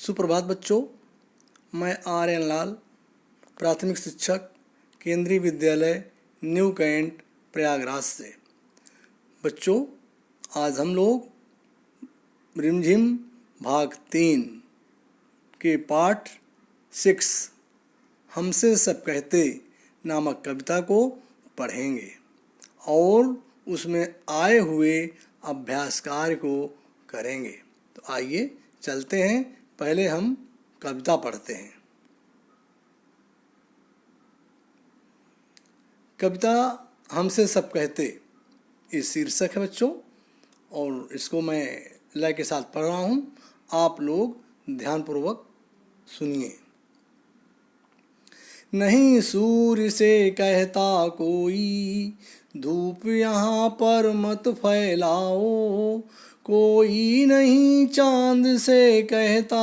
सुप्रभात बच्चों, मैं आर्यन लाल, प्राथमिक शिक्षक, केंद्रीय विद्यालय न्यू कैंट प्रयागराज से। बच्चों, आज हम लोग रिमझिम भाग 3 के पाठ 6 हमसे सब कहते नामक कविता को पढ़ेंगे और उसमें आए हुए अभ्यास कार्य को करेंगे। तो आइए चलते हैं, पहले हम कविता पढ़ते हैं। कविता हमसे सब कहते ये शीर्षक है बच्चों, और इसको मैं लय के साथ पढ़ रहा हूँ। आप लोग ध्यानपूर्वक सुनिए। नहीं सूर्य से कहता कोई, धूप यहाँ पर मत फैलाओ। कोई नहीं चांद से कहता,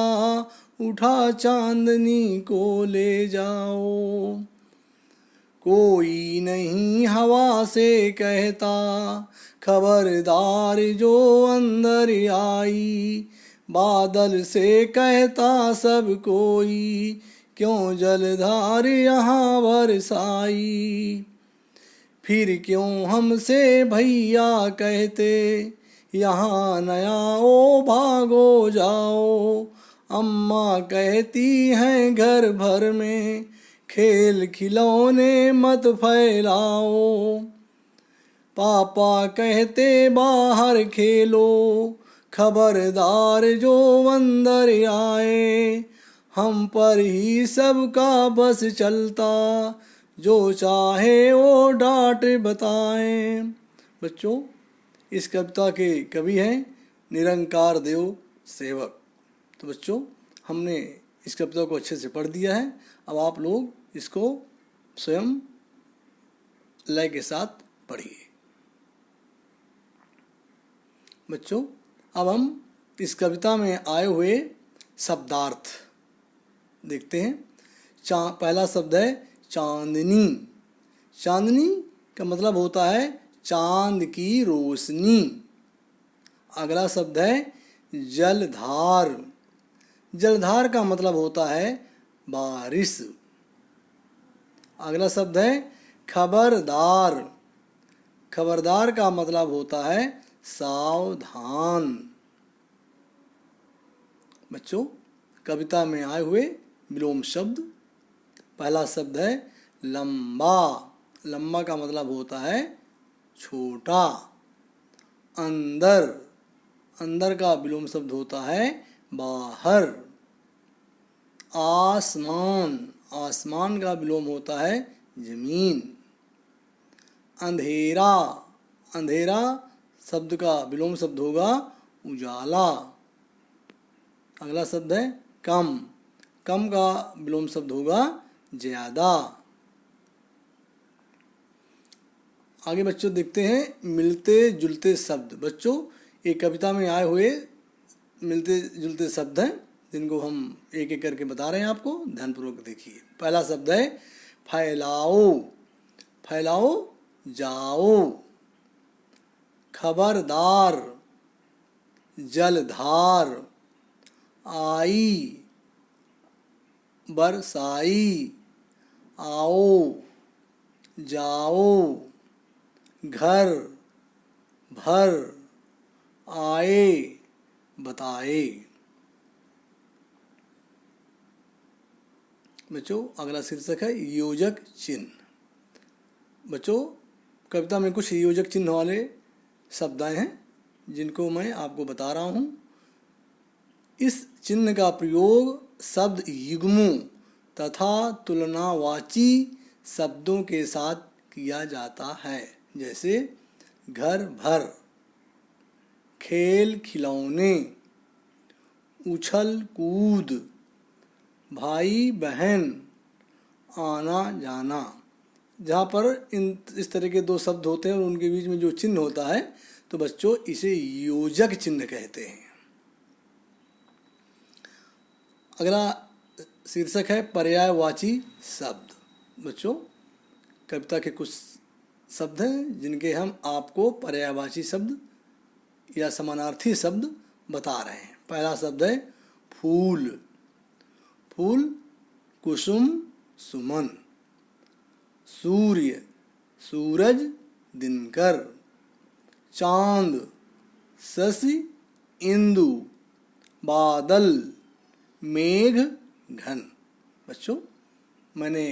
उठा चांदनी को ले जाओ। कोई नहीं हवा से कहता, खबरदार जो अंदर आई। बादल से कहता सब कोई, क्यों जलधार यहाँ बरसाई। फिर क्यों हमसे भैया कहते, यहाँ नया ओ भागो जाओ। अम्मा कहती हैं घर भर में, खेल खिलौने मत फैलाओ। पापा कहते बाहर खेलो, खबरदार जो अंदर आए। हम पर ही सबका बस चलता, जो चाहे वो डांट बताएं। बच्चों, इस कविता के कवि हैं निरंकार देव सेवक। तो बच्चों, हमने इस कविता को अच्छे से पढ़ दिया है। अब आप लोग इसको स्वयं लय के साथ पढ़िए। बच्चों, अब हम इस कविता में आए हुए शब्दार्थ देखते हैं। पहला शब्द है चांदनी। चांदनी का मतलब होता है चांद की रोशनी। अगला शब्द है जलधार। जलधार का मतलब होता है बारिश। अगला शब्द है खबरदार। खबरदार का मतलब होता है सावधान। बच्चों, कविता में आए हुए विलोम शब्द। पहला शब्द है लंबा। लंबा का मतलब होता है छोटा। अंदर। अंदर का विलोम शब्द होता है बाहर। आसमान। आसमान का विलोम होता है जमीन। अंधेरा। अंधेरा शब्द का विलोम शब्द होगा उजाला। अगला शब्द है कम। कम का विलोम शब्द होगा ज्यादा। आगे बच्चों देखते हैं मिलते जुलते शब्द। बच्चों, एक कविता में आए हुए मिलते जुलते शब्द हैं, जिनको हम एक एक करके बता रहे हैं आपको। ध्यानपूर्वक देखिए। पहला शब्द है फैलाओ। फैलाओ जाओ। खबरदार। जलधार। आई। बरसाई। आओ। जाओ। घर भर। आए बताए। बच्चों, अगला शीर्षक है योजक चिन्ह। बच्चों, कविता में कुछ योजक चिन्ह वाले शब्द आए हैं, जिनको मैं आपको बता रहा हूँ। इस चिन्ह का प्रयोग शब्द युग्मों तथा तुलनावाची शब्दों के साथ किया जाता है, जैसे घर भर, खेल खिलौने, उछल कूद, भाई बहन, आना जाना। जहाँ पर इस तरह के दो शब्द होते हैं और उनके बीच में जो चिन्ह होता है, तो बच्चों इसे योजक चिन्ह कहते हैं। अगला शीर्षक है पर्यायवाची शब्द। बच्चों, कविता के कुछ शब्द हैं जिनके हम आपको पर्यायवाची शब्द या समानार्थी शब्द बता रहे हैं। पहला शब्द है फूल। फूल, कुसुम, सुमन। सूर्य, सूरज, दिनकर। चांद, शशि, इंदु। बादल, मेघ, घन। बच्चों, मैंने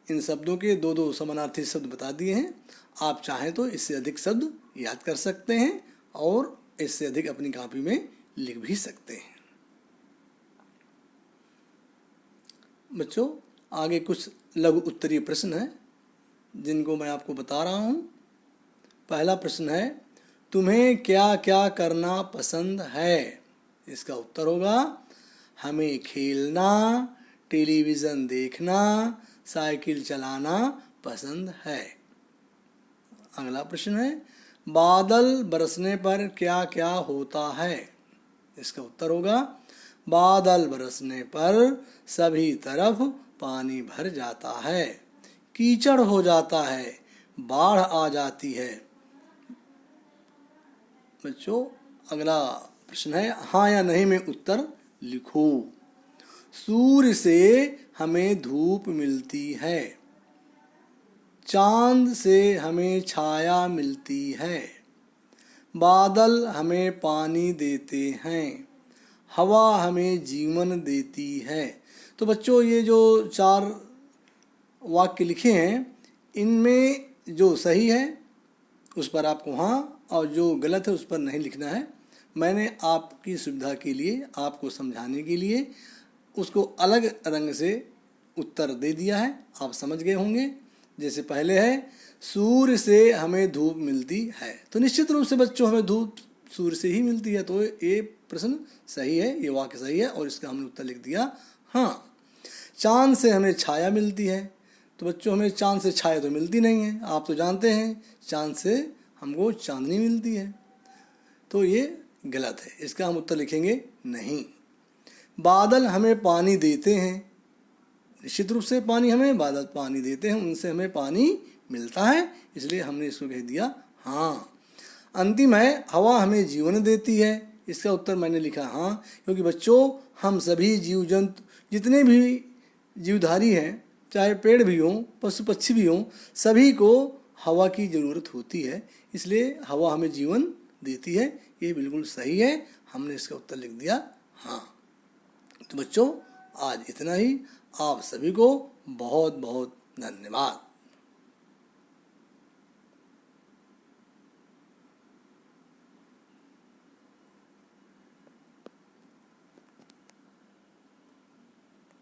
इन शब्दों के दो दो समानार्थी शब्द बता दिए हैं। आप चाहें तो इससे अधिक शब्द याद कर सकते हैं और इससे अधिक अपनी कॉपी में लिख भी सकते हैं। बच्चों, आगे कुछ लघु उत्तरीय प्रश्न हैं जिनको मैं आपको बता रहा हूँ। पहला प्रश्न है, तुम्हें क्या क्या करना पसंद है? इसका उत्तर होगा, हमें खेलना, टेलीविज़न देखना, साइकिल चलाना पसंद है। अगला प्रश्न है, बादल बरसने पर क्या क्या होता है? इसका उत्तर होगा, बादल बरसने पर सभी तरफ पानी भर जाता है, कीचड़ हो जाता है, बाढ़ आ जाती है। बच्चों, अगला प्रश्न है, हाँ या नहीं में उत्तर लिखो। सूर्य से हमें धूप मिलती है, चांद से हमें छाया मिलती है, बादल हमें पानी देते हैं, हवा हमें जीवन देती है। तो बच्चों, ये जो 4 वाक्य लिखे हैं, इनमें जो सही है उस पर आपको हाँ और जो गलत है उस पर नहीं लिखना है। मैंने आपकी सुविधा के लिए, आपको समझाने के लिए उसको अलग रंग से उत्तर दे दिया है। आप समझ गए होंगे। जैसे पहले है, सूर्य से हमें धूप मिलती है, तो निश्चित रूप से बच्चों हमें धूप सूर्य से ही मिलती है, तो ये प्रश्न सही है, ये वाक्य सही है और इसका हमने उत्तर लिख दिया हाँ। चांद से हमें छाया मिलती है, तो बच्चों हमें चांद से छाया तो मिलती नहीं है, आप तो जानते हैं चांद से हमको चांदनी मिलती है, तो ये गलत है, इसका हम उत्तर लिखेंगे नहीं। बादल हमें पानी देते हैं, निश्चित रूप से पानी हमें बादल पानी देते हैं, उनसे हमें पानी मिलता है, इसलिए हमने इसको कह दिया हाँ। अंतिम है, हवा हमें जीवन देती है, इसका उत्तर मैंने लिखा हाँ, क्योंकि बच्चों हम सभी जीव जंतु, जितने भी जीवधारी हैं, चाहे पेड़ भी हों, पशु पक्षी भी हों, सभी को हवा की ज़रूरत होती है, इसलिए हवा हमें जीवन देती है। ये बिल्कुल सही है, हमने इसका उत्तर लिख दिया हाँ। तो बच्चों, आज इतना ही। आप सभी को बहुत बहुत धन्यवाद।